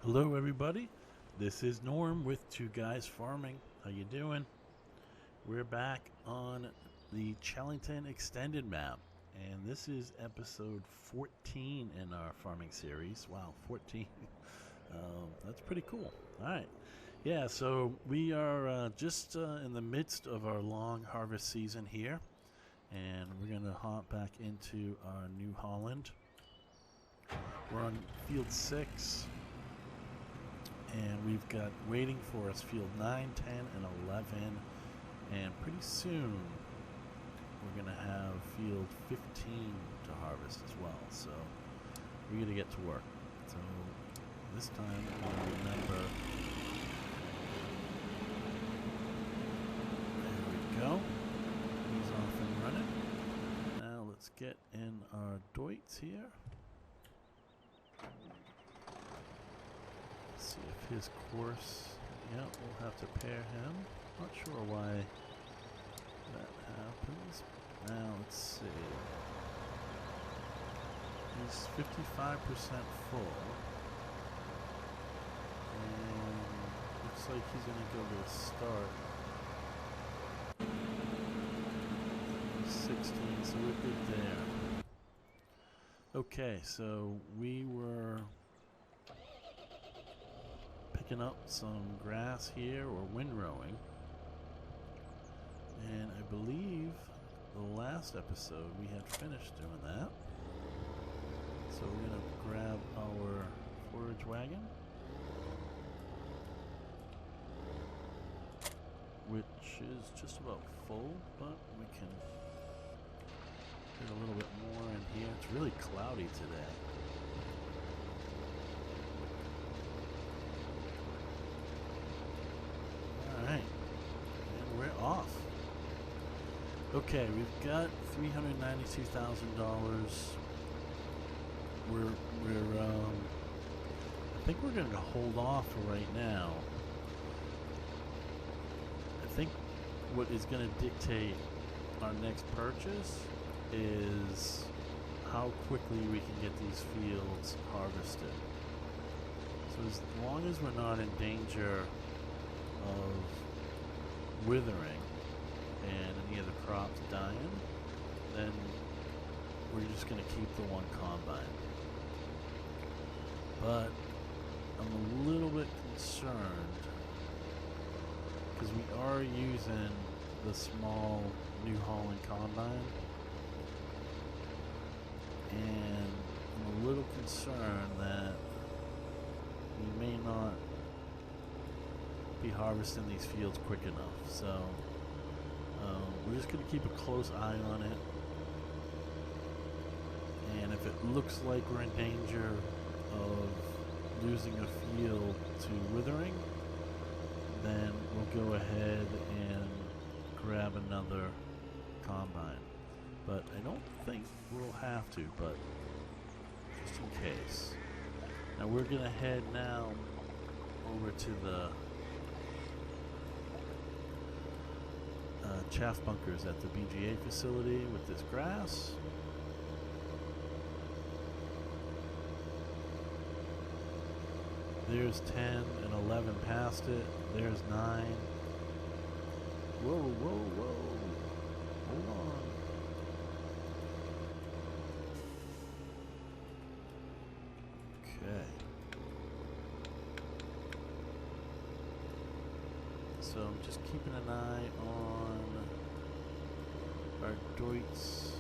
Hello everybody, this is Norm with Two Guys Farming. How you doing? We're back on the Chellington extended map, and this is episode 14 in our farming series. Wow, 14. That's pretty cool. Alright, yeah, so we are just in the midst of our long harvest season here, and we're going to hop back into our New Holland. We're on field 6. And we've got waiting for us field 9, 10, and 11. And pretty soon we're going to have field 15 to harvest as well. So we're going to get to work. So this time we'll remember. There we go. He's off and running. Now let's get in our Deutz here. See if his course, yeah, we'll have to pair him. Not sure why that happens. Now let's see. He's 55% full. And looks like he's going to go to a start. 16, so we're good there. Okay, so we were picking up some grass here, or windrowing, and I believe the last episode we had finished doing that. So we're going to grab our forage wagon, which is just about full, but we can get a little bit more in here. It's really cloudy today. Alright, and we're off. Okay, we've got $392,000. I think we're going to hold off for right now. I think what is going to dictate our next purchase is how quickly we can get these fields harvested. So as long as we're not in danger of withering and any of the crops dying, then we're just going to keep the one combine. But I'm a little bit concerned because we are using the small New Holland combine, and I'm a little concerned that we may not be harvesting these fields quick enough. So we're just going to keep a close eye on it, and if it looks like we're in danger of losing a field to withering, then we'll go ahead and grab another combine. But I don't think we'll have to, but just in case. Now we're going to head now over to the chaff bunkers at the BGA facility with this grass. There's 10 and 11 past it. There's 9. Whoa, whoa, whoa. Hold on. Okay. So I'm just keeping an eye on our Deutz.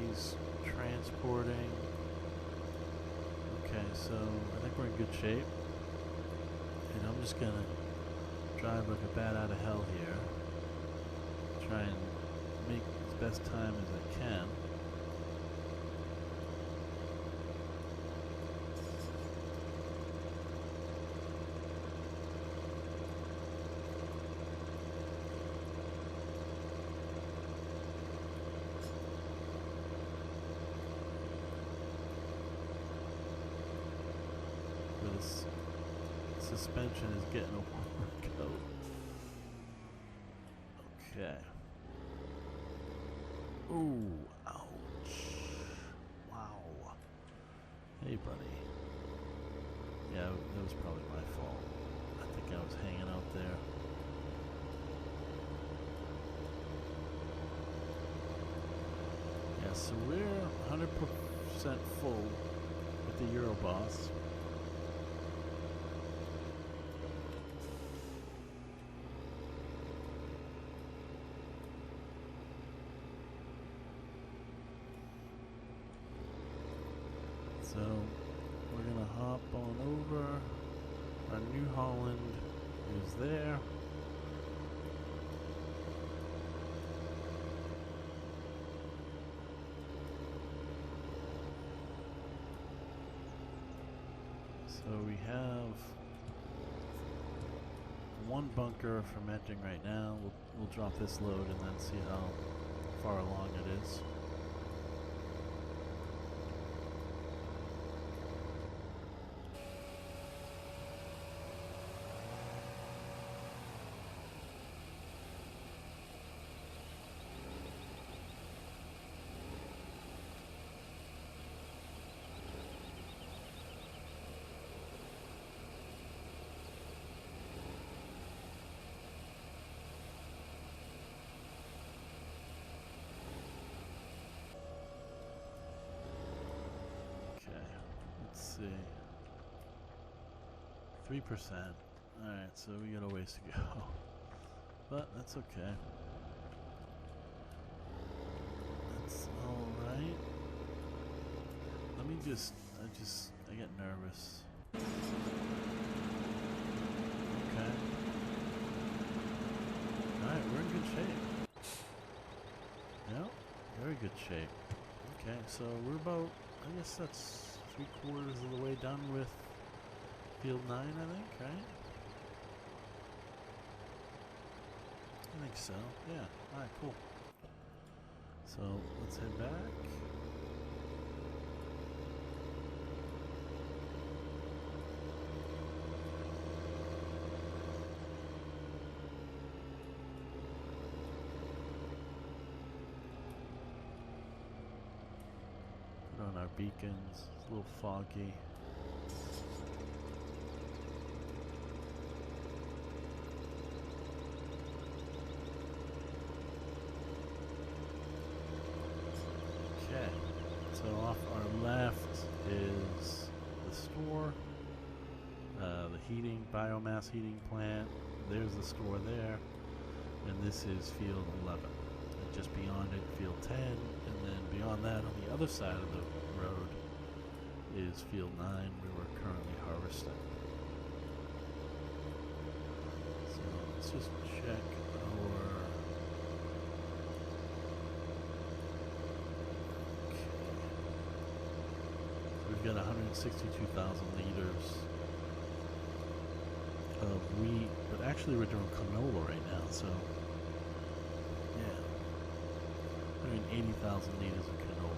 He's transporting. Okay, so I think we're in good shape. And I'm just gonna drive like a bat out of hell here. Try and make as best time as I can. This suspension is getting a workout. Okay. Ooh, ouch. Wow. Hey, buddy. Yeah, that was probably my fault. I think I was hanging out there. Yeah, so we're 100% full with the Euro Boss. So we're gonna hop on over. Our New Holland is there. So we have one bunker fermenting right now. We'll drop this load and then see how far along it is. See, 3%. Alright, so we got a ways to go. But that's okay. That's alright. Let me I get nervous. Okay. Alright, we're in good shape. Yep, very good shape. Okay, so we're about, I guess that's 3/4 of the way done with field 9, I think, right? I think so, yeah. Alright, cool. So, let's head back. Put on our beacons. It's a little foggy. Okay, so off our left is the store, the heating, biomass heating plant. There's the store there, and this is field 11. And just beyond it, field 10, and then beyond that, on the other side of the road, is field 9, where we're currently harvesting. So let's just check our... We've got 162,000 liters of wheat, but actually we're doing canola right now, so yeah, 180,000 liters of canola.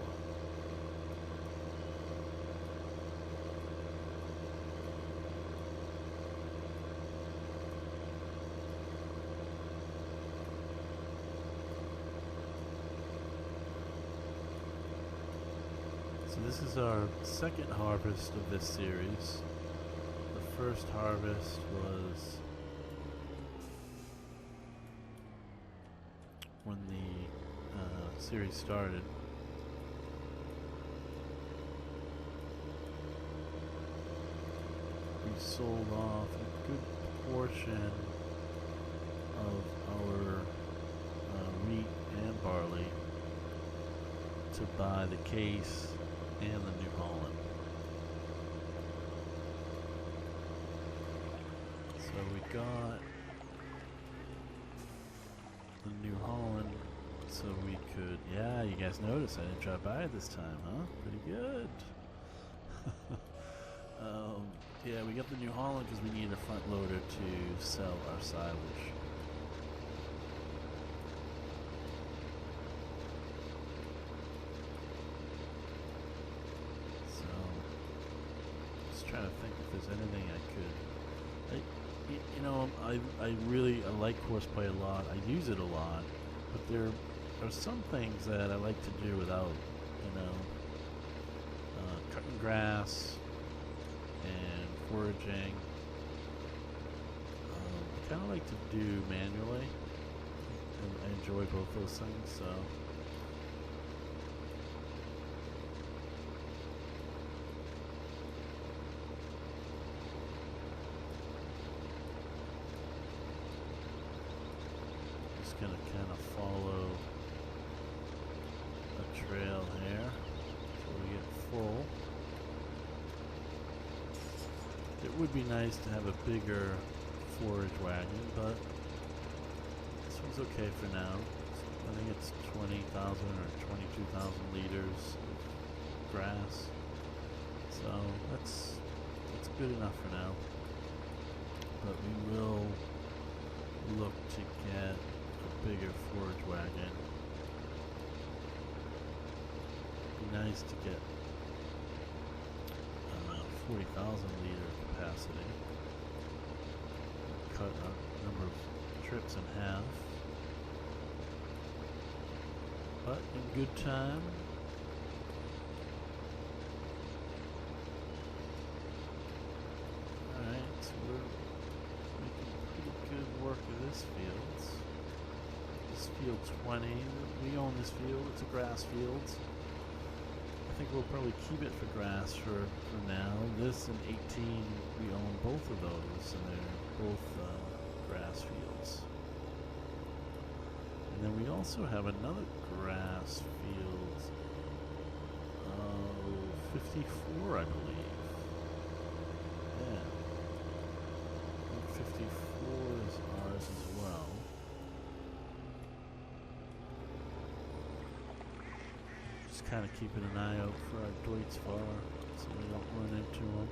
So this is our second harvest of this series. The first harvest was when the series started. We sold off a good portion of our wheat and barley to buy the case and the New Holland. So we got the New Holland so we could, yeah, you guys noticed I didn't drive by it this time, huh? Pretty good. Yeah, we got the New Holland because we needed a front loader to sell our silage. Trying to think if there's anything I could. I like horseplay a lot. I use it a lot, but there are some things that I like to do without, cutting grass and foraging. I kind of like to do manually, and I enjoy both those things, so. Just gonna kind of follow a trail here until we get full. It would be nice to have a bigger forage wagon, but this one's okay for now. I think it's 20,000 or 22,000 liters of grass, so that's good enough for now. But we will look to get a bigger forage wagon. It'd be nice to get 40,000 liter capacity. Cut a number of trips in half. But in good time. Alright, so we're making pretty good work of this field. This field 20, we own this field, it's a grass field. I think we'll probably keep it for grass for now. This and 18, we own both of those, and they're both grass fields. And then we also have another grass field, 54, I believe. Yeah, I think 54 is ours as well. Kind of keeping an eye out for our Deutz far so we don't run into them.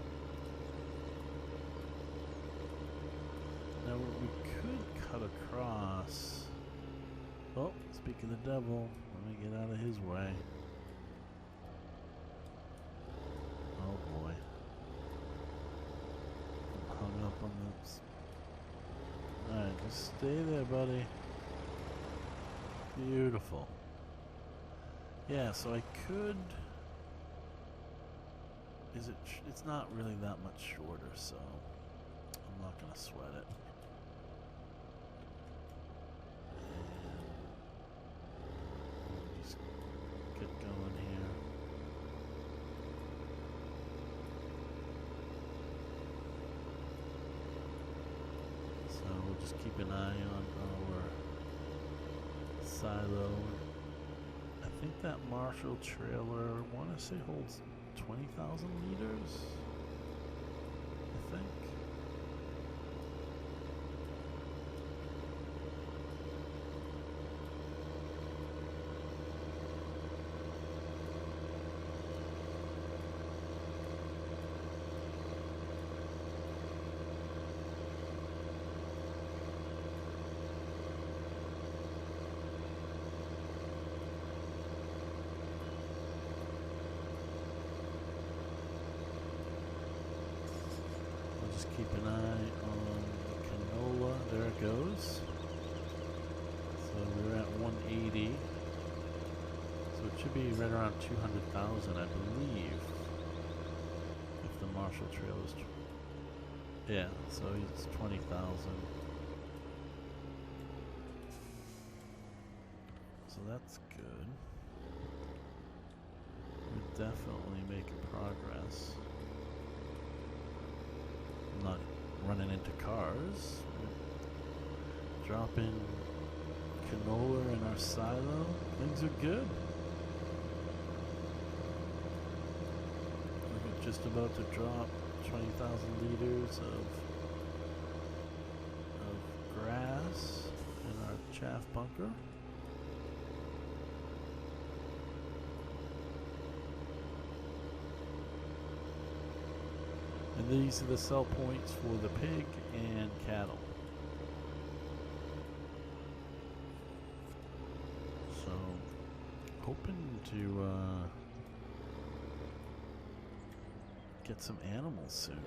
Now we could cut across. Oh, speaking of the devil, let me get out of his way. Oh boy. I'm hung up on this. Alright, just stay there, buddy. Beautiful. Yeah, so I could. It's not really that much shorter, so I'm not gonna sweat it. And just get going here. So we'll just keep an eye on our silo. I think that Marshall trailer, I want to say, holds 20,000 liters, I think. Just keep an eye on the canola. There it goes. So we're at 180. So it should be right around 200,000, I believe. If the Marshall Trail is... yeah, so it's 20,000. So that's good. We're definitely making progress. Not running into cars. We're dropping canola in our silo. Things are good. We're just about to drop 20,000 liters of grass in our chaff bunker. And these are the sell points for the pig and cattle. So, hoping to get some animals soon.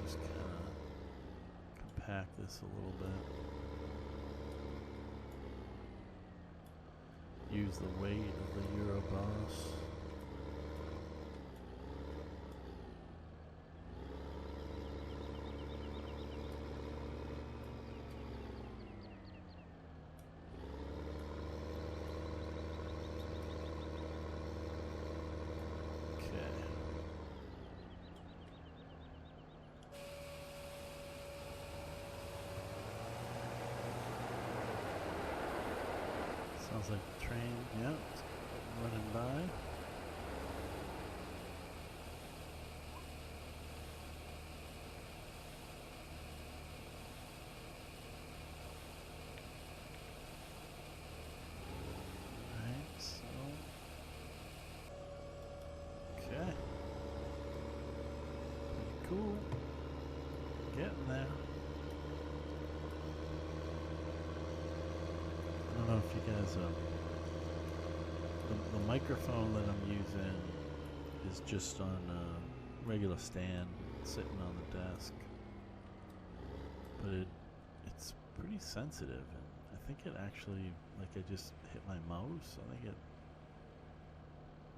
Just kind of compact this a little bit. use the weight of the Euroboss. Sounds like the train, yeah, it's running by. Alright, so... Okay. Pretty cool. Getting there. I don't know if you guys the microphone that I'm using is just on a regular stand sitting on the desk, but it's pretty sensitive, and I think it actually, like, I just hit my mouse, I think it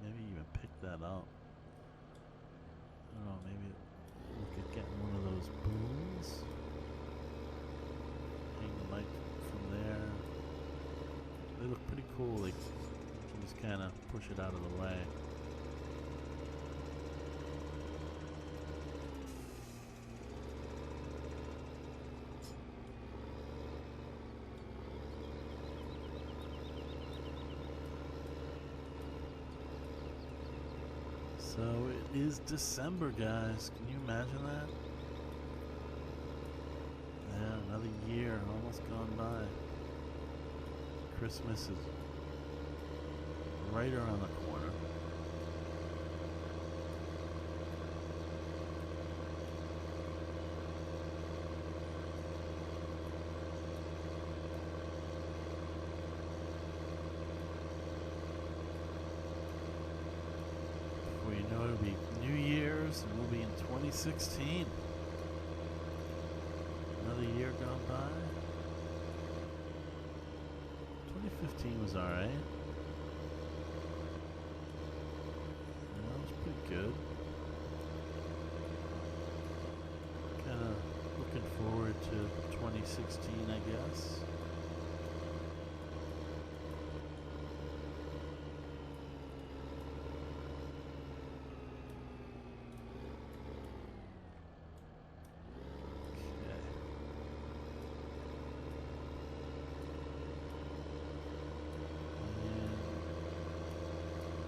maybe even picked that up. I don't know, maybe look at getting one of those booms, hang the mic from there. They look pretty cool. Like, you can just kind of push it out of the way. So it is December, guys. Can you imagine that? Yeah, another year almost gone by. Christmas is right around the corner. Before you know it, it'll be New Year's and we'll be in 2016. Another year gone by. 2015 was alright. Yeah, it was pretty good. Kind of looking forward to 2016, I guess.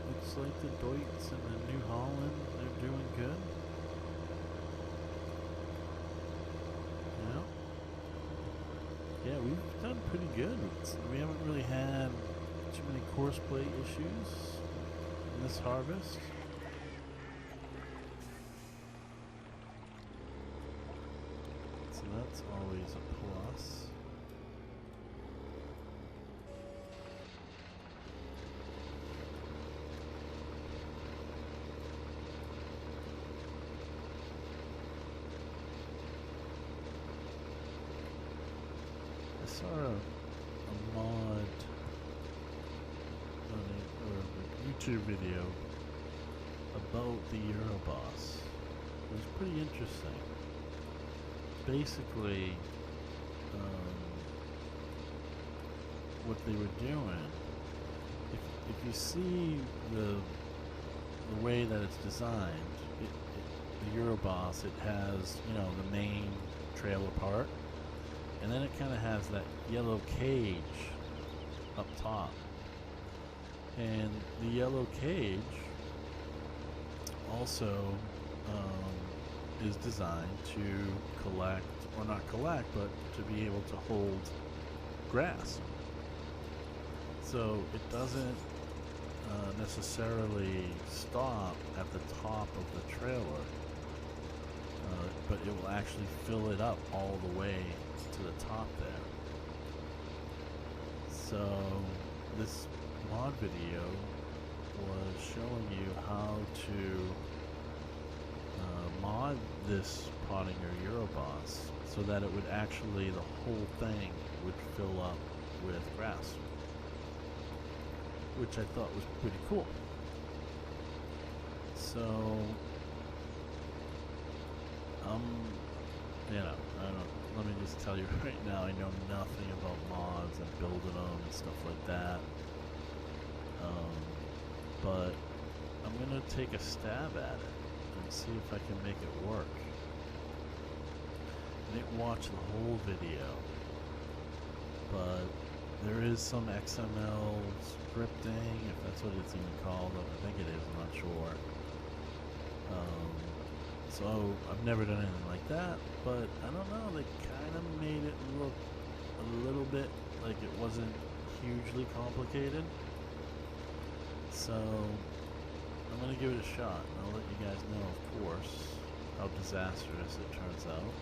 Looks like the Deutz and the New Holland, they're doing good. Yeah, we've done pretty good. We haven't really had too many courseplay issues in this harvest. So that's always a plus. I saw a mod or a YouTube video about the Euroboss. It was pretty interesting. Basically, what they were doing, if you see the way that it's designed, the Euroboss, it has, you know, the main trailer part, and then it kind of has that yellow cage up top. And the yellow cage also is designed to collect, or not collect, but to be able to hold grass. So it doesn't necessarily stop at the top of the trailer, but it will actually fill it up all the way to the top there. So this mod video was showing you how to mod this Pottinger Euroboss so that it would actually, the whole thing would fill up with grass. which I thought was pretty cool. So, let me just tell you right now, I know nothing about mods and building them and stuff like that. But I'm gonna take a stab at it and see if I can make it work. I didn't watch the whole video, but there is some XML scripting, if that's what it's even called. I think it is, I'm not sure. So I've never done anything like that, but I don't know, they kind of made it look a little bit like it wasn't hugely complicated. So I'm going to give it a shot, and I'll let you guys know, of course, how disastrous it turns out.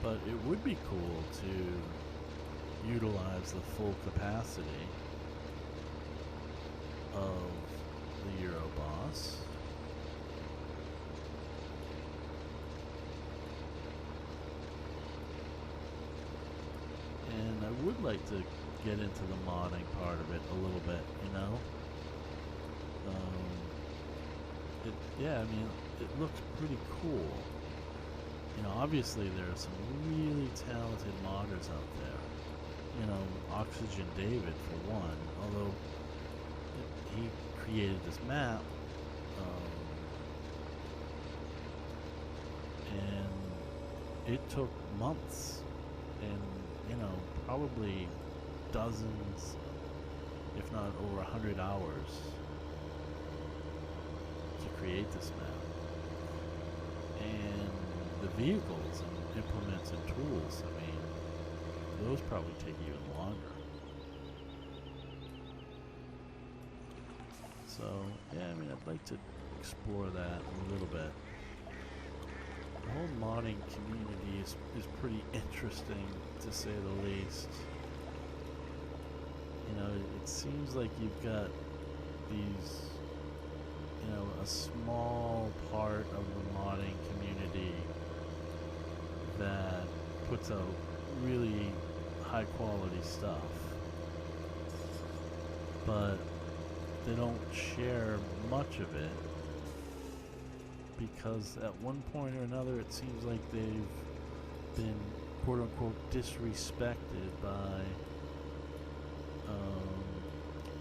But it would be cool to utilize the full capacity of the Euro boss. And I would like to get into the modding part of it a little bit, you know? Yeah, I mean, it looks pretty cool. You know, obviously there are some really talented modders out there. You know, Oxygendavid for one, although he created this map, and it took months and, you know, probably dozens, if not over 100 hours to create this map. And the vehicles and implements and tools, I mean, those probably take even longer. So, yeah, I mean, I'd like to explore that a little bit. The whole modding community is pretty interesting, to say the least. You know, it seems like you've got these, you know, a small part of the modding community that puts out really high quality stuff, but they don't share much of it because at one point or another it seems like they've been quote unquote disrespected by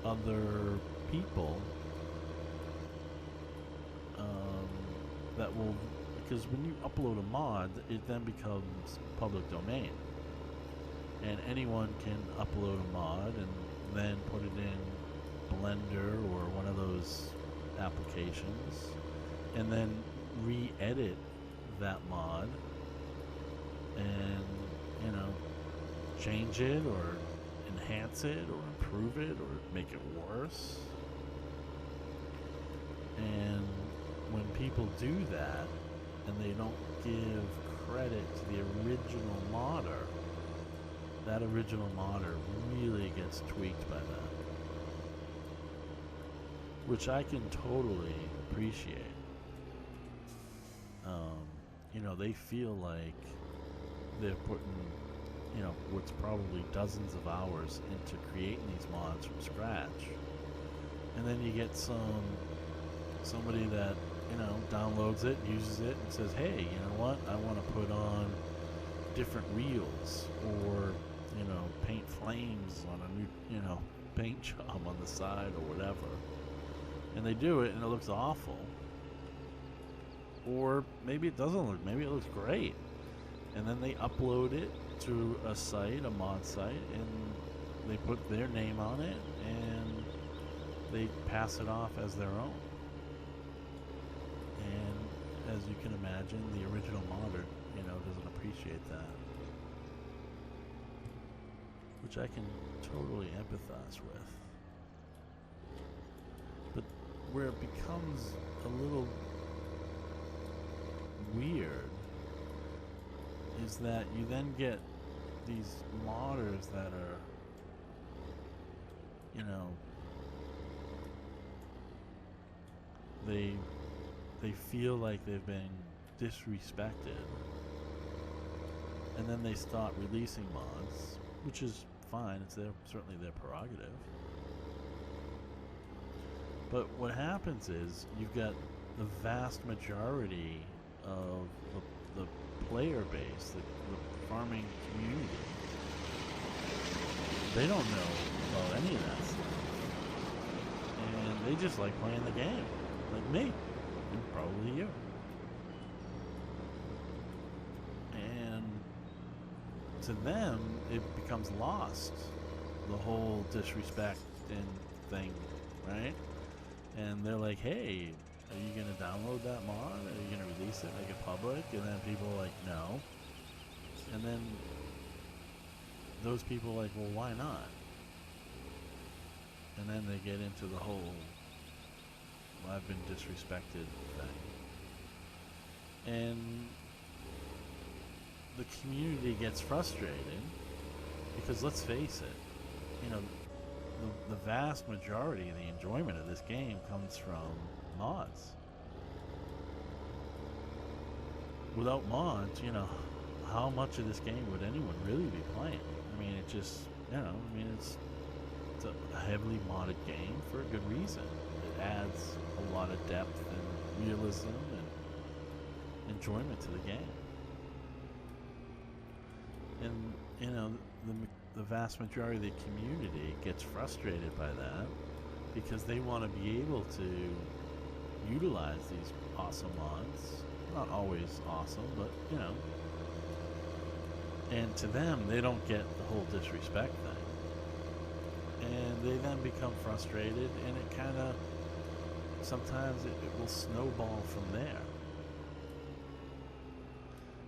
other people that will, because when you upload a mod, it then becomes public domain, and anyone can upload a mod and then put it in Blender or one of those applications and then re-edit that mod and, you know, change it or enhance it or improve it or make it worse. And when people do that and they don't give credit to the original modder, that original modder really gets tweaked by that, which I can totally appreciate. You know, they feel like they're putting, you know, what's probably dozens of hours into creating these mods from scratch. And then you get somebody that, you know, downloads it, uses it, and says, hey, you know what, I want to put on different wheels, or, you know, paint flames on a new, you know, paint job on the side or whatever. And they do it and it looks awful. Or maybe it doesn't look, maybe it looks great. And then they upload it to a site, a mod site, and they put their name on it and they pass it off as their own. And as you can imagine, the original modder, you know, doesn't appreciate that, which I can totally empathize with. But where it becomes a little weird is that you then get these modders that are, you know, they feel like they've been disrespected, and then they start releasing mods, which is fine. It's certainly their prerogative. But what happens is you've got the vast majority of the player base, the farming community. They don't know about any of that stuff. And they just like playing the game. Like me. And probably you. And to them, it becomes lost. The whole disrespect and thing, right? And they're like, hey, are you going to download that mod? Are you going to release it, make it public? And then people are like, no. And then those people are like, well, why not? And then they get into the whole, well, I've been disrespected thing. And the community gets frustrated because, let's face it, you know, the vast majority of the enjoyment of this game comes from mods. Without mods, you know, how much of this game would anyone really be playing? I mean, it just, you know, I mean, it's a heavily modded game for a good reason. It adds a lot of depth and realism and enjoyment to the game. And, you know, the vast majority of the community gets frustrated by that because they want to be able to utilize these awesome mods. Not always awesome, but, you know. And to them, they don't get the whole disrespect thing. And they then become frustrated, and it kind of, sometimes it will snowball from there.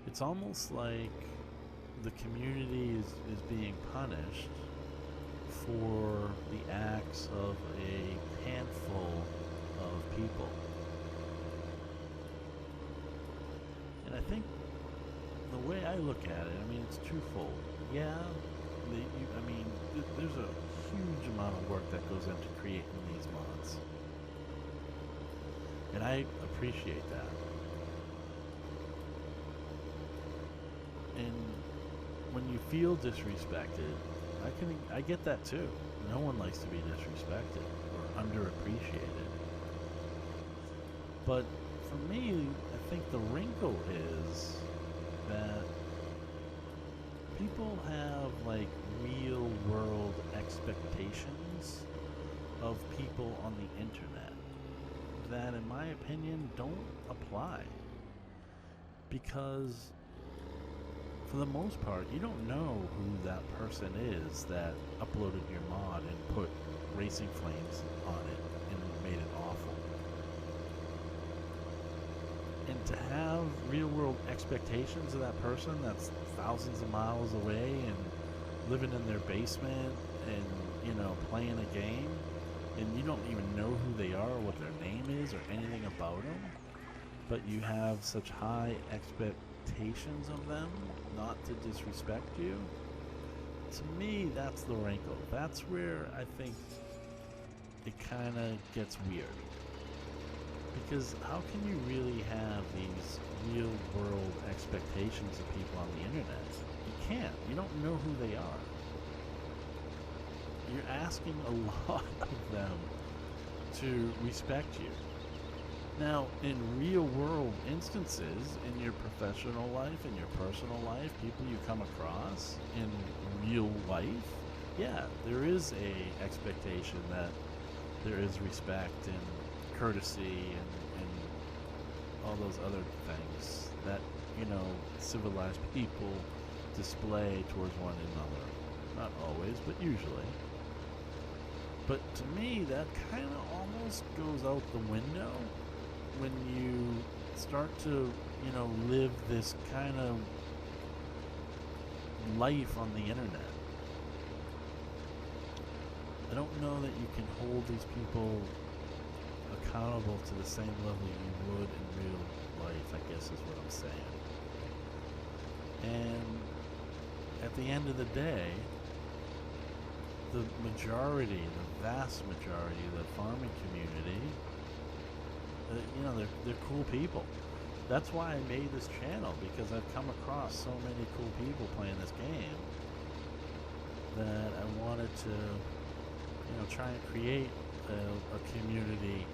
It's almost like the community is being punished for the acts of a handful of people. And I think the way I look at it, I mean, it's twofold. Yeah, there's a huge amount of work that goes into creating these mods. And I appreciate that. And when you feel disrespected, I get that too. No one likes to be disrespected or underappreciated. But for me, I think the wrinkle is that people have like real world expectations of people on the internet that, in my opinion, don't apply. Because for the most part, you don't know who that person is that uploaded your mod and put racing flames on it and made it awful. And to have real-world expectations of that person that's thousands of miles away and living in their basement and, you know, playing a game, and you don't even know who they are or what their name is or anything about them, but you have such high expectations of them not to disrespect you, to me, that's the wrinkle. That's where I think it kind of gets weird. Because how can you really have these real-world expectations of people on the internet? You can't. You don't know who they are. You're asking a lot of them to respect you. Now, in real-world instances, in your professional life, in your personal life, people you come across in real life, yeah, there is a expectation that there is respect and courtesy and all those other things that, you know, civilized people display towards one another. Not always, but usually. But to me, that kind of almost goes out the window when you start to, you know, live this kind of life on the internet. I don't know that you can hold these people accountable to the same level you would in real life, I guess is what I'm saying. And at the end of the day, the majority, the vast majority of the farming community, you know, they're cool people. That's why I made this channel, because I've come across so many cool people playing this game that wanted to, try and create a community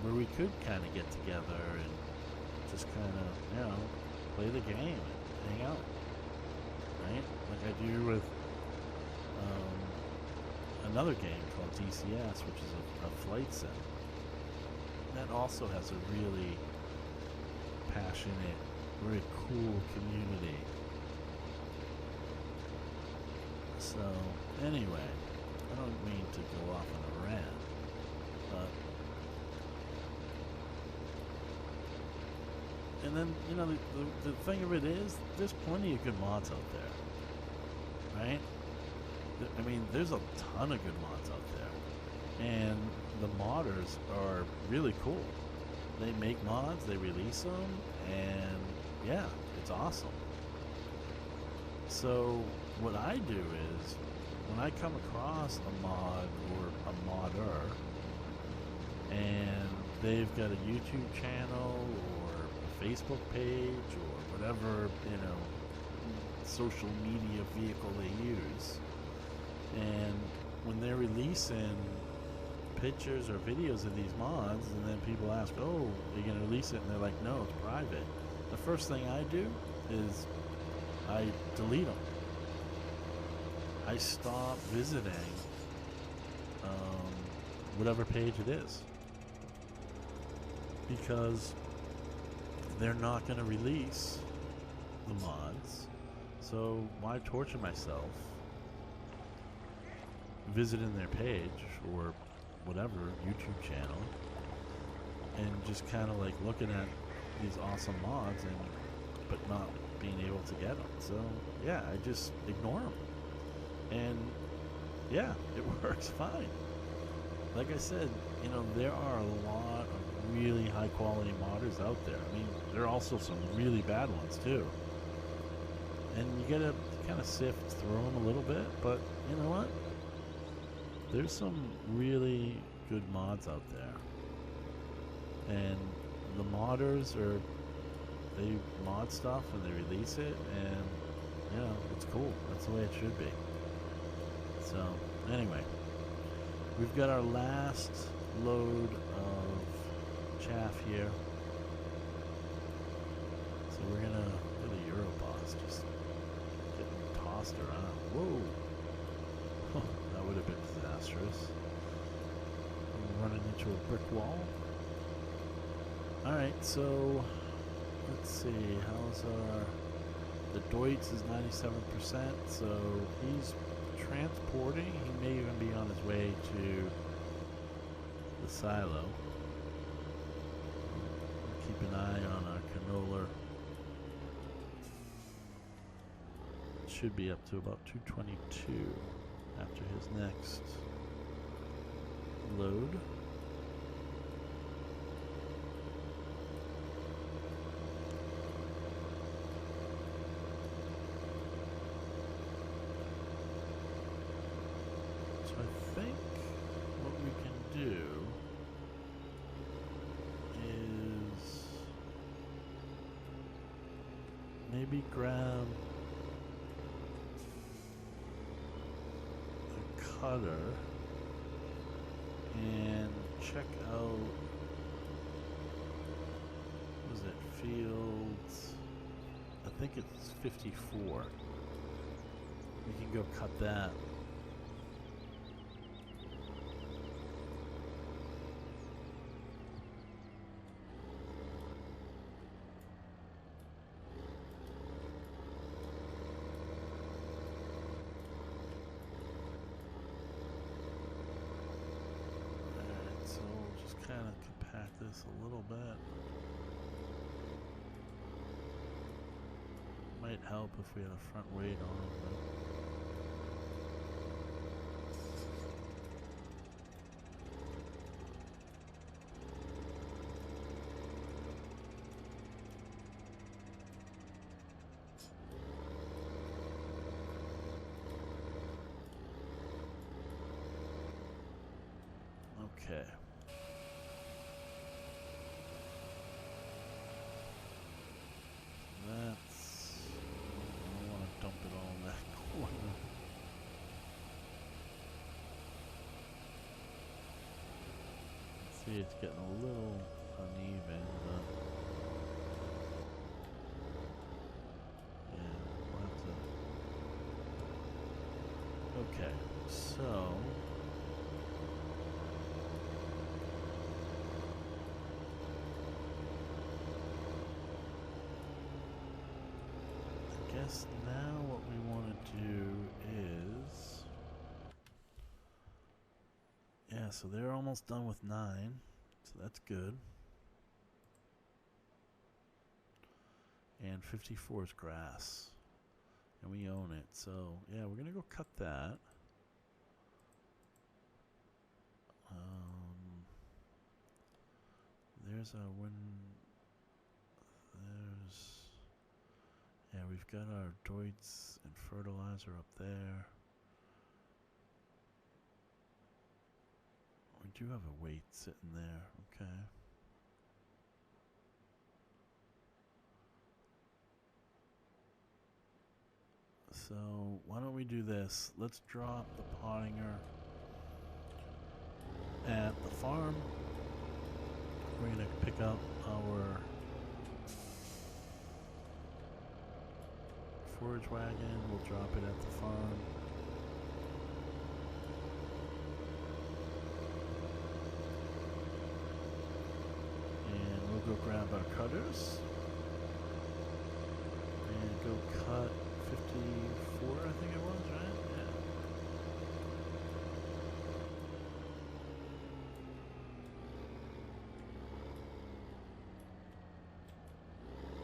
where we could kind of get together and just kind of, play the game and hang out, right? Like I do with another game called DCS, which is a flight sim. That also has a really passionate, very cool community. So, anyway, I don't mean to go off on a rant, but... And then, the thing of it is, there's plenty of good mods out there, right? I mean, there's a ton of good mods out there. And the modders are really cool. They make mods, they release them, and yeah, it's awesome. So what I do is, when I come across a mod or a modder, and they've got a YouTube channel or a Facebook page or whatever, social media vehicle they use, and when they're releasing pictures or videos of these mods, and then people ask, oh, are you going to release it? And they're like, no, it's private. The first thing I do is I delete them. I stop visiting whatever page it is, because they're not going to release the mods, so why torture myself visiting their page or whatever YouTube channel and just kind of like looking at these awesome mods but not being able to get them. So yeah, I just ignore them, and yeah, it works fine. Like I said, there are a lot of really high quality modders out there. I mean, there are also some really bad ones too, and you gotta kind of sift through them a little bit, but you know what? There's some really good mods out there, and the modders they mod stuff and they release it, and it's cool. That's the way it should be. So anyway, we've got our last load of chaff here, so we're gonna do the Europos, just getting tossed around. Whoa. That would have been disastrous. I'm running into a brick wall. Alright, so let's see, how's the Deutz is 97%, so he's transporting. He may even be on his way to the silo. Keep an eye on our canola. Should be up to about 222 after his next load. So I think what we can do is maybe grab cutter and check out, what is it, fields, I think it's 54. We can go cut that. Kind of compact this a little bit. Might help if we had a front weight on, but okay. That's, I don't want to dump it all in that corner. see it's getting a little uneven, but yeah, we'll have to. Okay, so I guess now what we want to do is, yeah, so they're almost done with 9, so that's good. And 54 is grass, and we own it, so yeah, we're gonna go cut that. There's our yeah, we've got our Deutz and fertilizer up there. We do have a weight sitting there, okay. So why don't we do this? Let's drop the pottinger at the farm. We're gonna pick up our forage wagon. We'll drop it at the farm. And we'll go grab our cutters and go cut 54, I think it was, right? Yeah.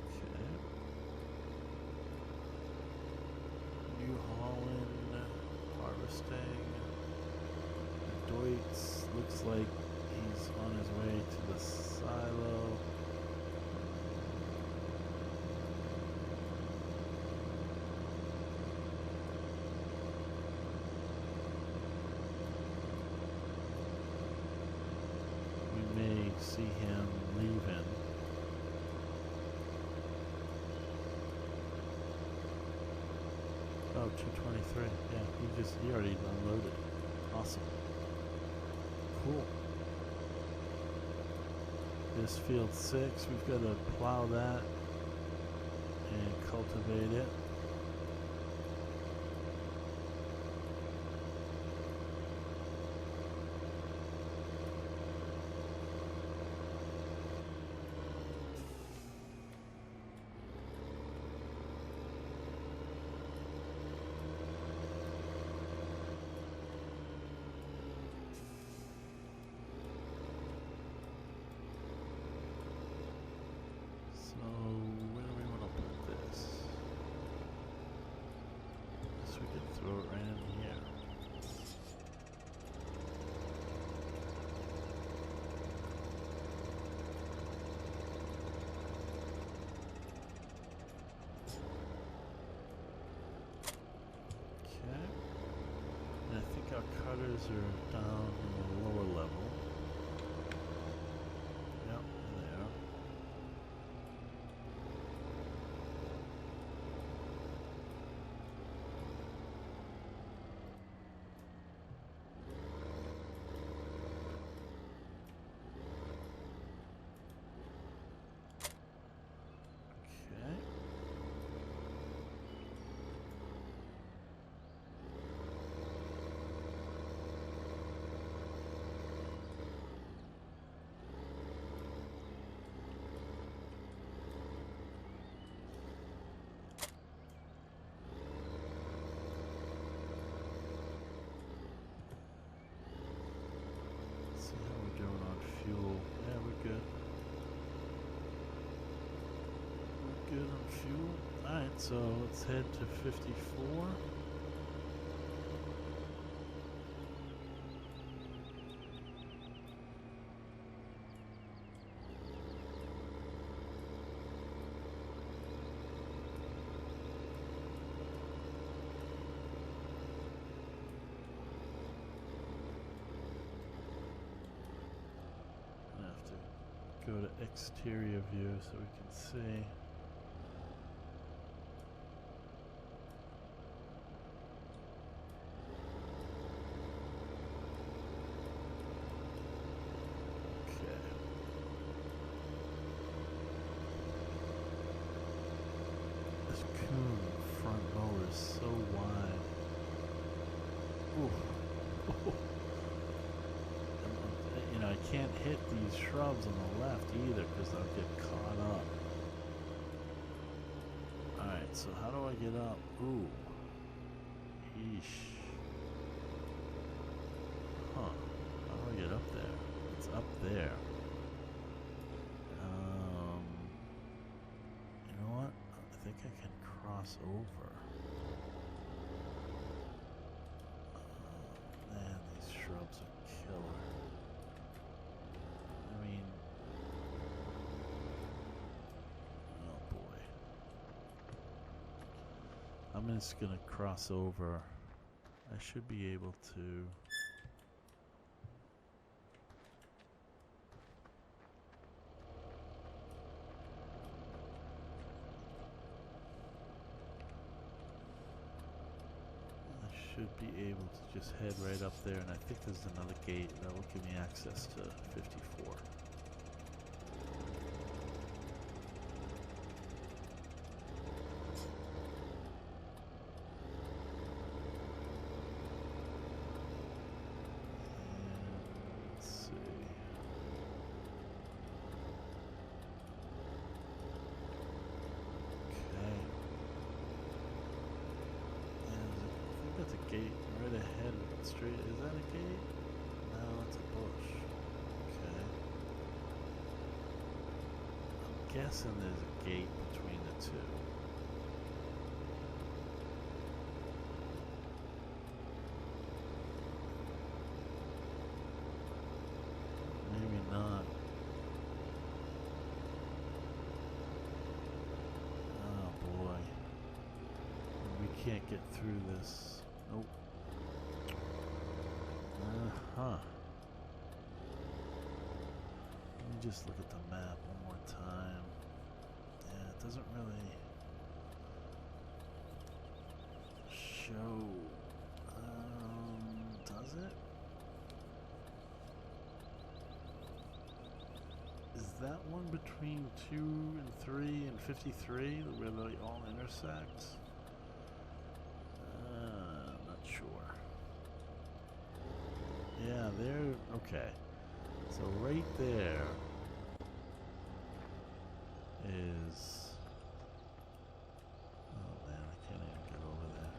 Okay. New Holland harvesting. Deutz looks like he's on his way to the silo. See him leaving. Oh, 223. Yeah, he already unloaded. Awesome. Cool. This field 6, we've got to plow that and cultivate it. Throw it right in here. Okay. And I think our cutters are down in the lower level. Yep, there. Fuel. Yeah, we're good. We're good on fuel. Alright, so let's head to 54. Go to exterior view so we can see. just so wide. Ooh. You know, I can't hit these shrubs on the left either because I'll get caught up. Alright, so how do I get up? Ooh. Yeesh. Huh. How do I get up there? It's up there. You know what? I think I can cross over. Man, these shrubs are killer. I mean, oh boy. I'm just gonna cross over. I should be able to. Should be able to just head right up there, and I think there's another gate that will give me access to 54. And let's see. That's a gate right ahead, straight. Is that a gate? No, it's a bush. Okay. I'm guessing there's a gate between the two. Maybe not. Oh boy. We can't get through this. Nope. Let me just look at the map one more time. Yeah, it doesn't really show. Does it? Is that one between 2 and 3 and 53 where they all intersect? Sure. Yeah, there. Okay. So right there is. Oh man, I can't even get over there.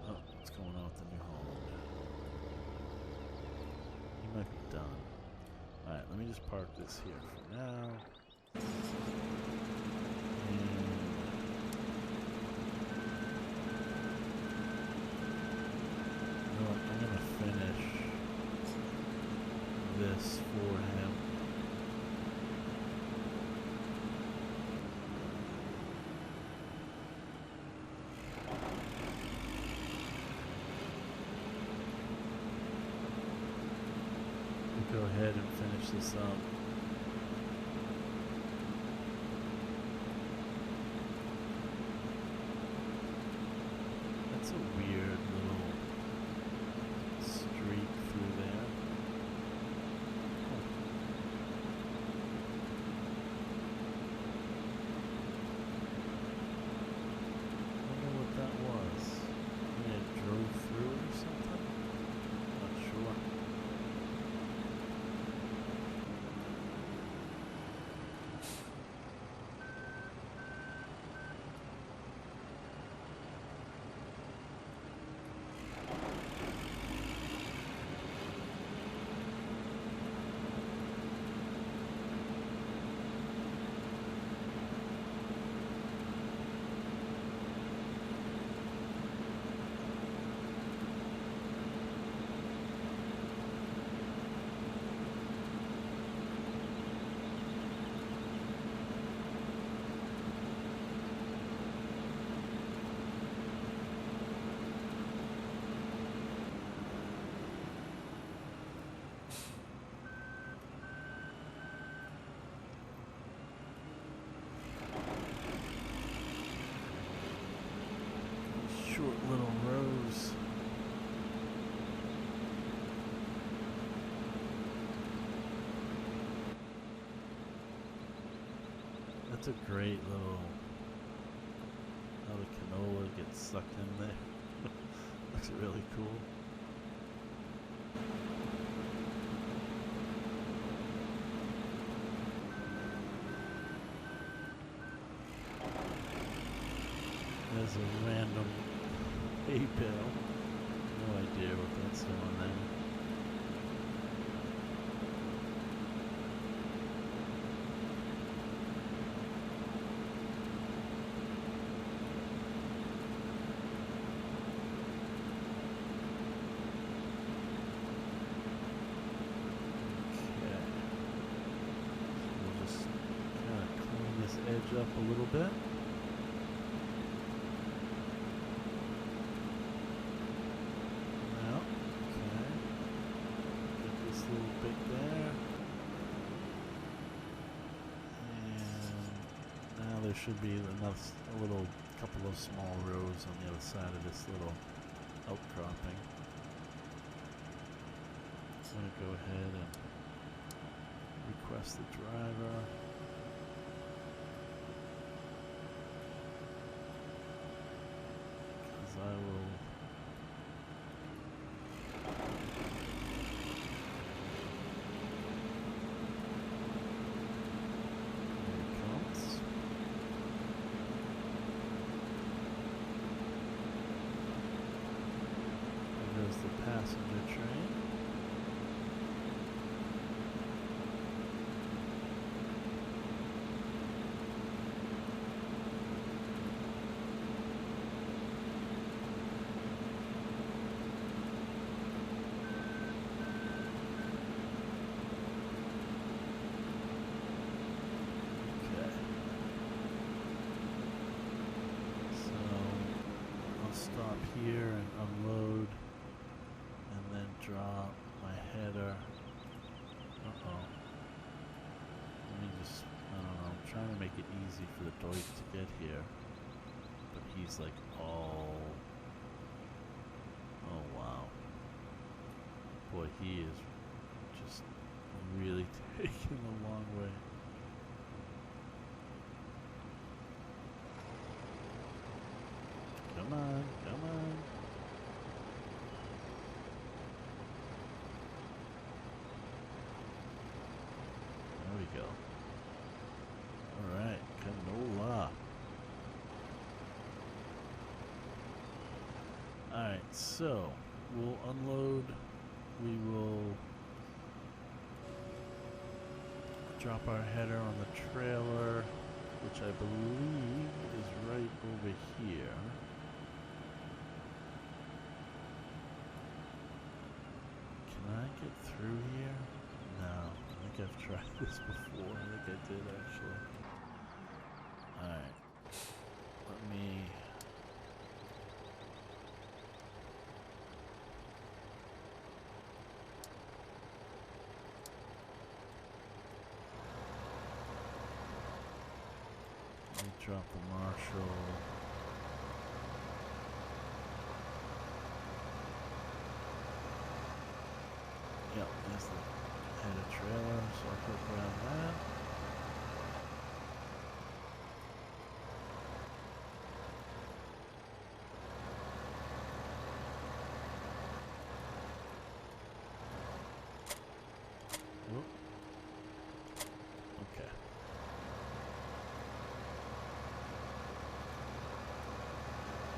Oh, what's going on with the new home? You might be done. All right, let me just park this here for now. I'm going to finish this for him. We'll go ahead and finish this up. That's a weird little streak through there. I wonder what that was. Maybe I drove through it or something? Not sure. Short little rows. That's a great little, how the canola oil gets sucked in there. Looks really cool. There's a random hay bale. No idea what that's doing there. Edge up a little bit. Now, okay. Get this little bit there. And now there should be a little couple of small rows on the other side of this little outcropping. I'm going to go ahead and request the driver. I will there it comes. There goes the passenger train. Stop here and unload and then drop my header. Uh-oh. Let me just, I don't know, I'm trying to make it easy for the Deutsch to get here. But he's like all, oh wow. Boy, he is just really taking a long way. Come on, come on. There we go. Alright, canola. Alright, so we'll unload. We will drop our header on the trailer, which I believe is right over here. Can I get through here? No, I think I've tried this before. I think I did actually. Alright. Let me drop the Marshall. Yep, there's the header trailer, so I'll click around that. Whoop. Okay.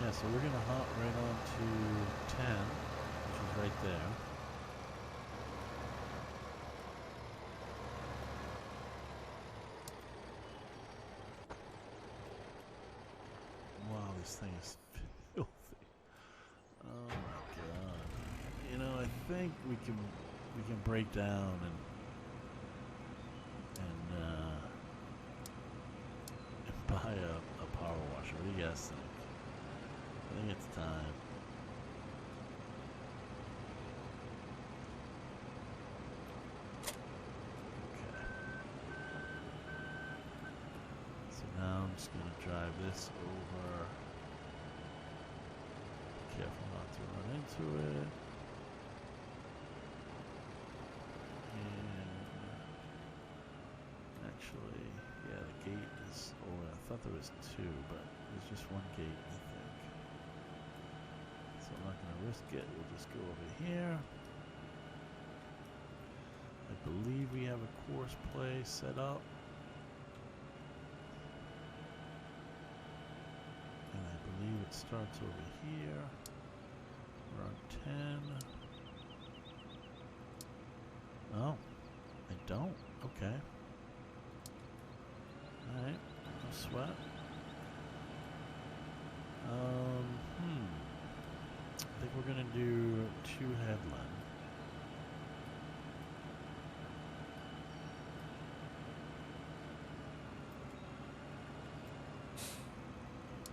Yeah, so we're gonna hop right on to 10, which is right there. Wow, this thing is filthy. Oh my god. You know, I think we can break down and buy a power washer. What do you guys think? I think it's time. Okay. So now I'm just going to drive this over. Careful not to run into it. And actually, yeah, the gate is, oh, I thought there was two, but there's just one gate, I think. we'll just go over here. I believe we have a course play set up. And I believe it starts over here. We're on 10. Oh, I don't. Okay. Alright, no sweat. I think we're gonna do 2 headland.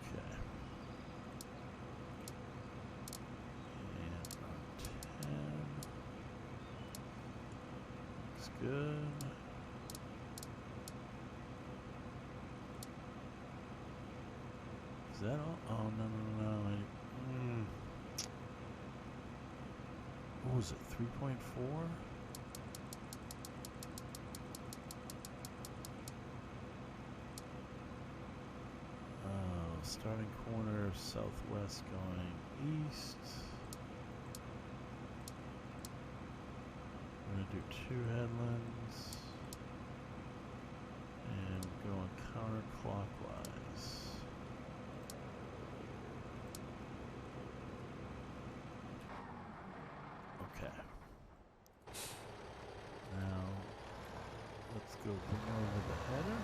Okay. And on 10. Looks good. Is that all? Oh, no. What was it, 3.4? Starting corner, southwest going east. We're going to do 2 headlands. And going counterclockwise. Okay. Now, let's go bring over the header.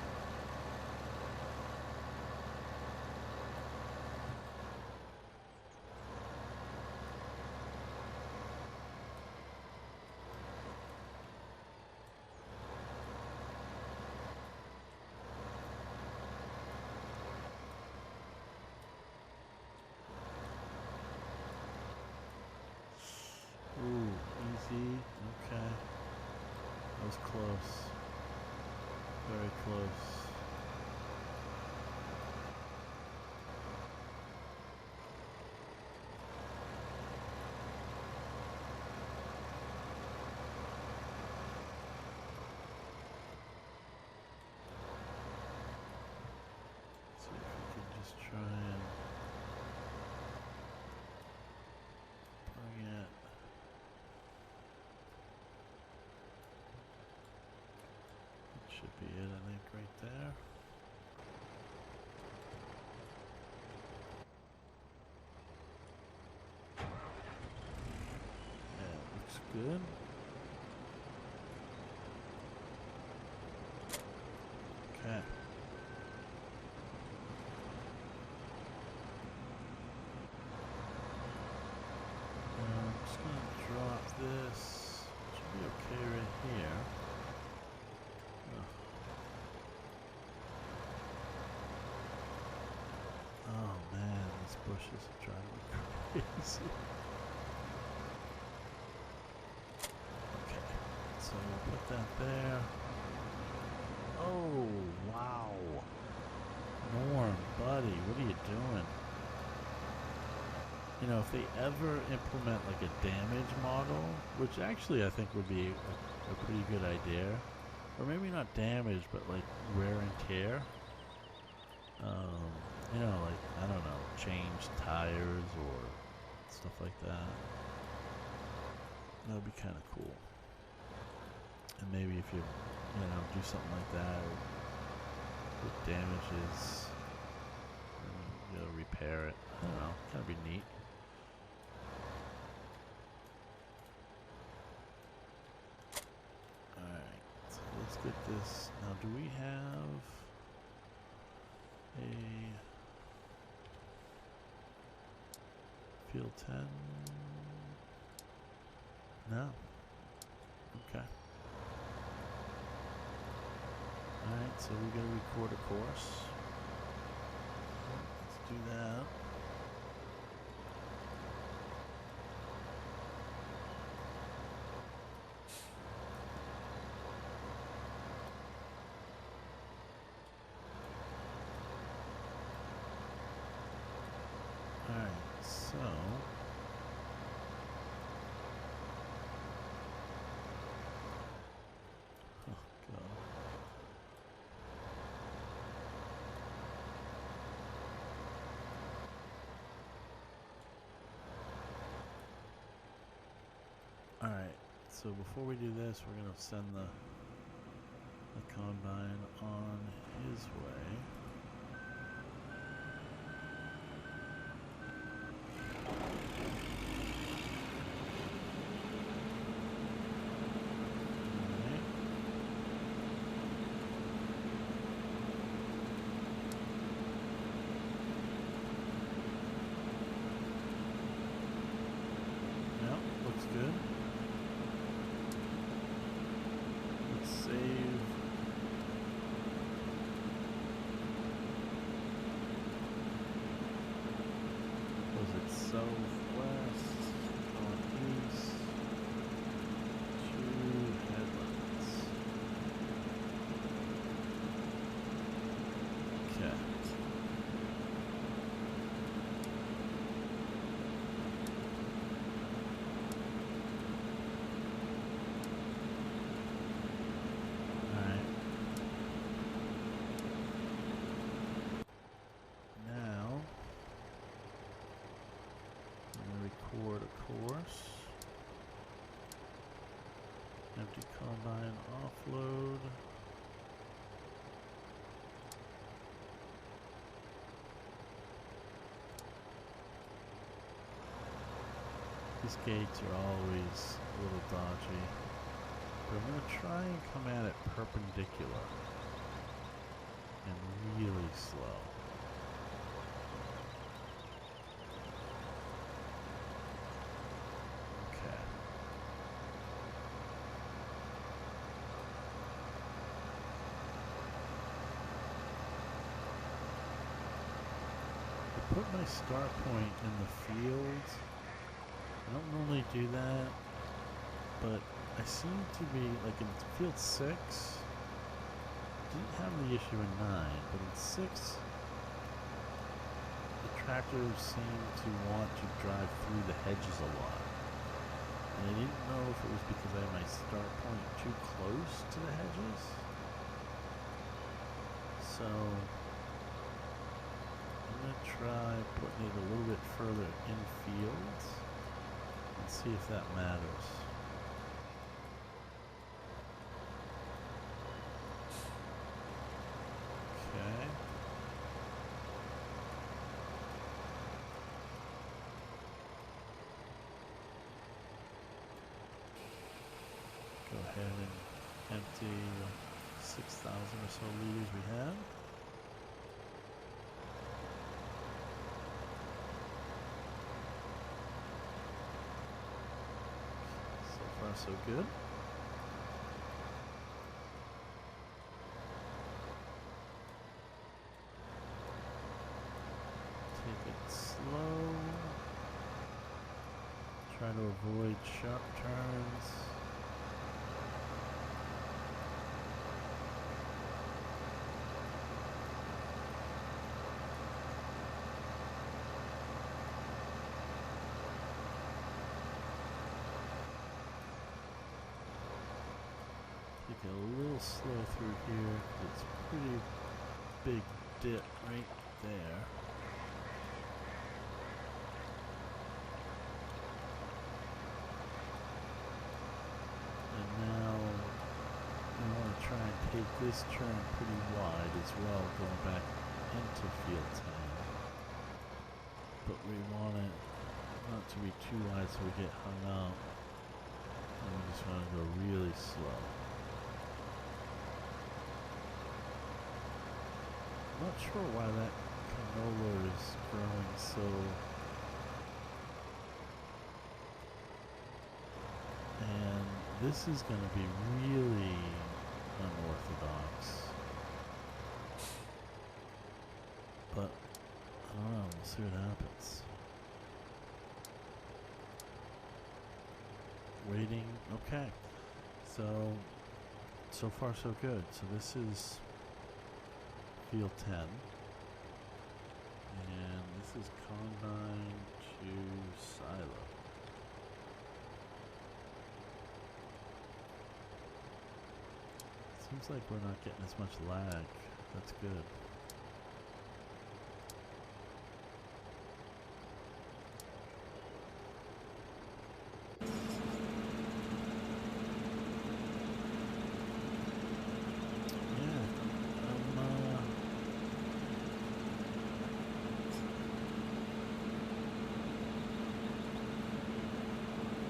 Ooh, easy. Okay. That was close. Very close. See if we can just try and bring it. Should be it, I think, right there. Yeah, it looks good. Okay. I'm just going to drop this. Should be okay right here. Oh man, these bushes are driving me crazy. Okay, so we'll put that there. Oh, wow. Norm, buddy, what are you doing? You know, if they ever implement like a damage model, which actually I think would be a pretty good idea, or maybe not damage, but like wear and tear. You know, like, I don't know, change tires or stuff like that. That would be kind of cool. And maybe if you know, do something like that with damages, you know, repair it. I don't know, kind of be neat. Alright, so let's get this. Now, do we have a field 10? No. Okay. Alright, so we gotta record a course. Let's do that. Alright, so oh god. Alright, so before we do this, we're going to send the combine on his way. Good. Let's save. Was it southwest, northeast, 2 headlands. Okay. Record a course. Empty combine offload. These gates are always a little dodgy, but I'm going to try and come at it perpendicular and really slow. Put my start point in the field. I don't normally do that, but I seem to be, like in field 6, didn't have the issue in 9, but in 6, the tractors seem to want to drive through the hedges a lot. And I didn't know if it was because I had my start point too close to the hedges. So I'm going to try putting it a little bit further infield and see if that matters. Okay. Go ahead and empty 6,000 or so liters we have. So good. Take it slow. Try to avoid sharp turns. Take it a little slow through here, it's a pretty big dip right there. And now we want to try and take this turn pretty wide as well, going back into field 10. But we want it not to be too wide so we get hung up. And we just want to go really slow. I'm not sure why that canola is growing so. And this is going to be really unorthodox. But I don't know, we'll see what happens. Waiting, okay. So far so good. So this is field 10. And this is combine to silo. Seems like we're not getting as much lag. That's good.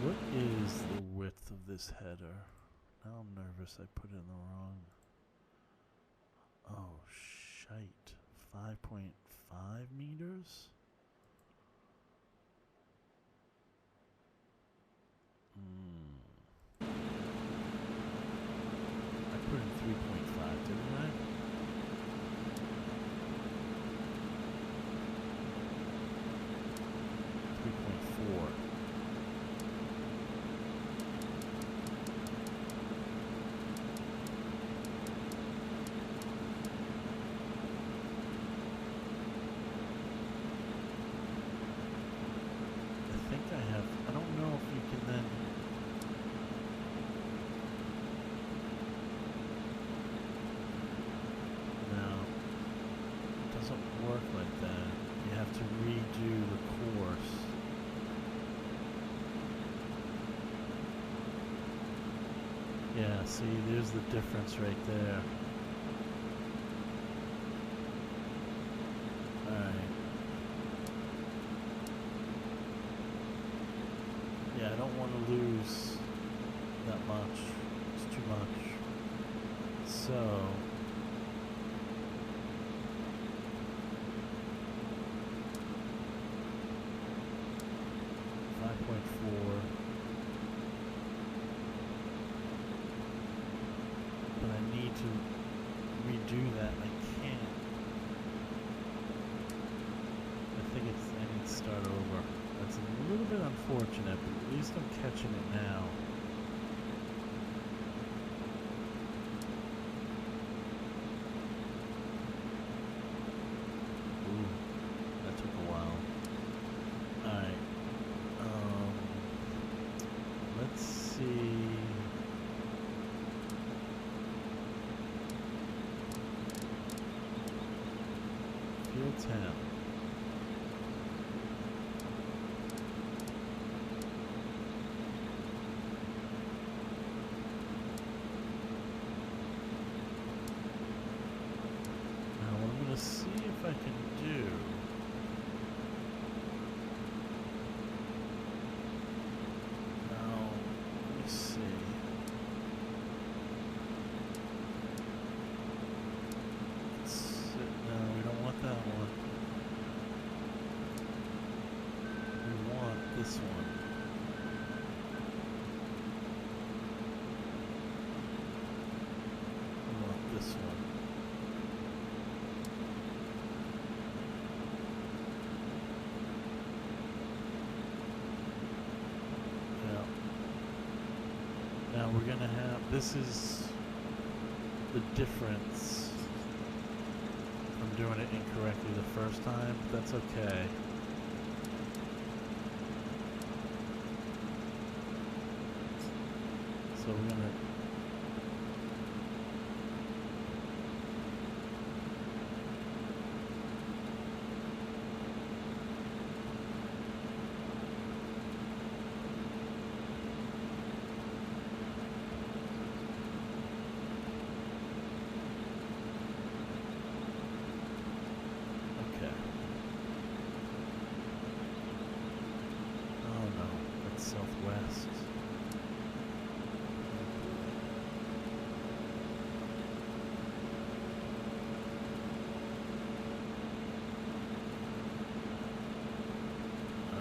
What is the width of this header? Now I'm nervous I put in the wrong. Oh, shite. 5.5 meters? I put in 3.5, didn't I? 3.4. I don't know if you can then. No, it doesn't work like that. You have to redo the course. Yeah, see, there's the difference right there. Alright. Yeah, I don't want to lose that much. It's too much. So, 5.4. But I need to redo that. I can't. I think I need to start over. That's a little bit unfortunate, but at least I'm catching it now. Ooh, that took a while. Alright. Let's see. Field 10. See if I can do. Now, let me see. No, we don't want that one. We want this one. We want this one. Now we're going to have, this is the difference from doing it incorrectly the first time, but that's okay. So we're going to southwest.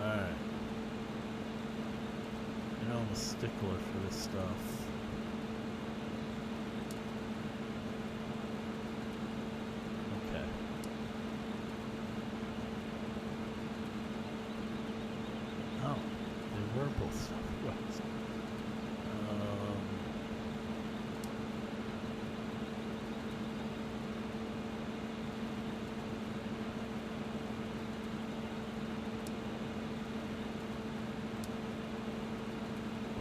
Alright. You know I'm a stickler for this stuff. Okay. Oh. We're both southwest.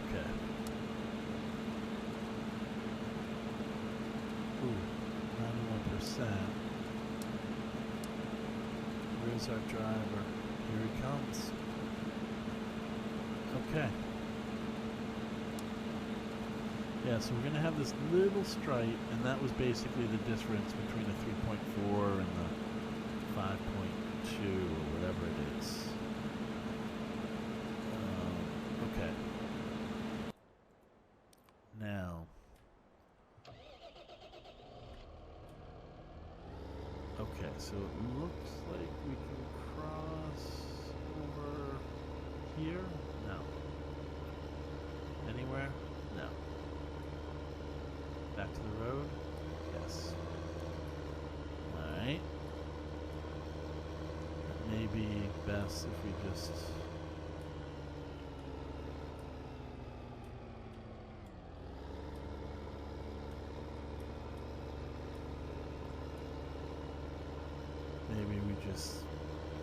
Okay. Ooh, 91%. Where's our driver? Here he comes. Okay. Yeah, so we're going to have this little stripe, and that was basically the difference between the 3.4 and the 5.2 or whatever it is. Okay. so it looks like we can cross over here. No. Anywhere? No. Back to the road? Yes. Alright. It may be best if we just... Maybe we just...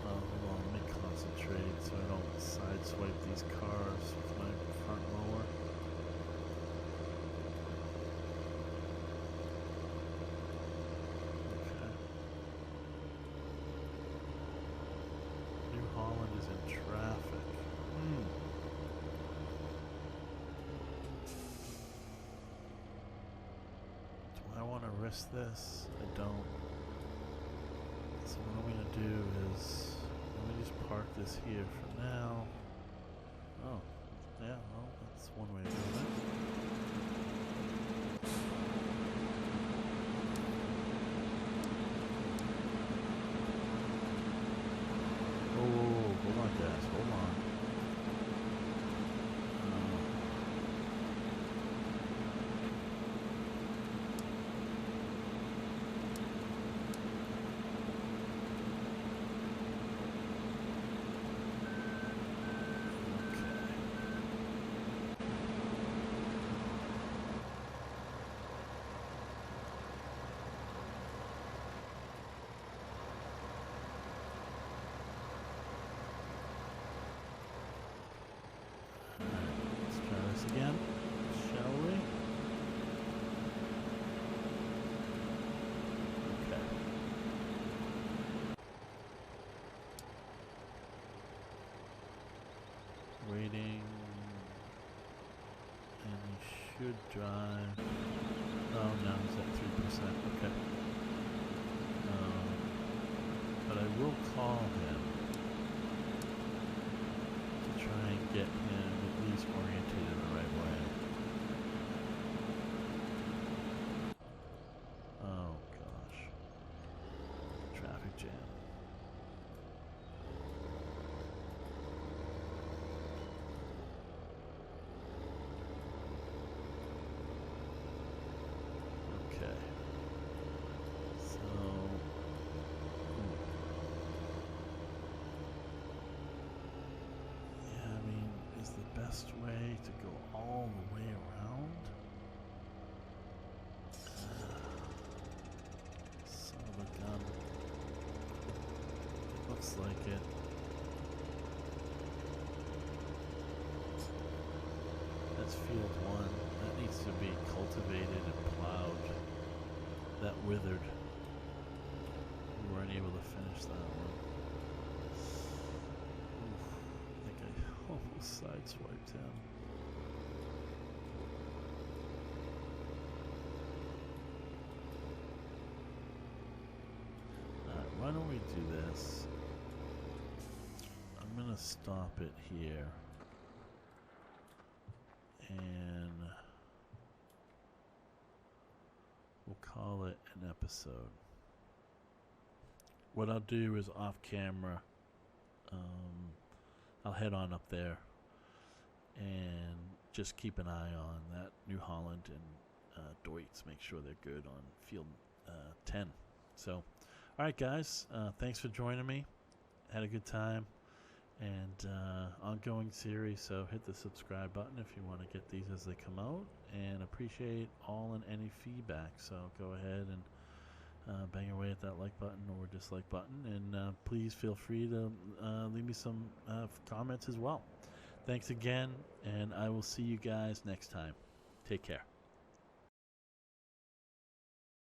hold on, let me concentrate so I don't sideswipe these cars with my front mower. Holland is in traffic. Do I want to risk this? I don't. So what I'm going to do is, let me just park this here for now. Oh, yeah, well, that's one way of doing it. Hold on, guys. Hold on. Again, shall we? Okay. Waiting, and he should drive. Oh no, he's at 3%. Okay. But I will call him to try and get him at least oriented in the right way. Oh gosh. Traffic jam. Okay. So yeah, I mean, is the best way to go all the way around? Son of a gun. Looks like it. That's field 1. That needs to be cultivated and plowed. That withered. We weren't able to finish that one. Oof, I think I almost sideswiped him. Alright, why don't we do this? I'm gonna stop it here. And we'll call it an episode. What I'll do is off camera, I'll head on up there and just keep an eye on that New Holland and Deutz, make sure they're good on field 10. So, alright guys, thanks for joining me. Had a good time. And ongoing series, so hit the subscribe button if you want to get these as they come out, and appreciate all and any feedback. So go ahead and bang away at that like button or dislike button, and please feel free to leave me some comments as well. Thanks again, and I will see you guys next time. Take care.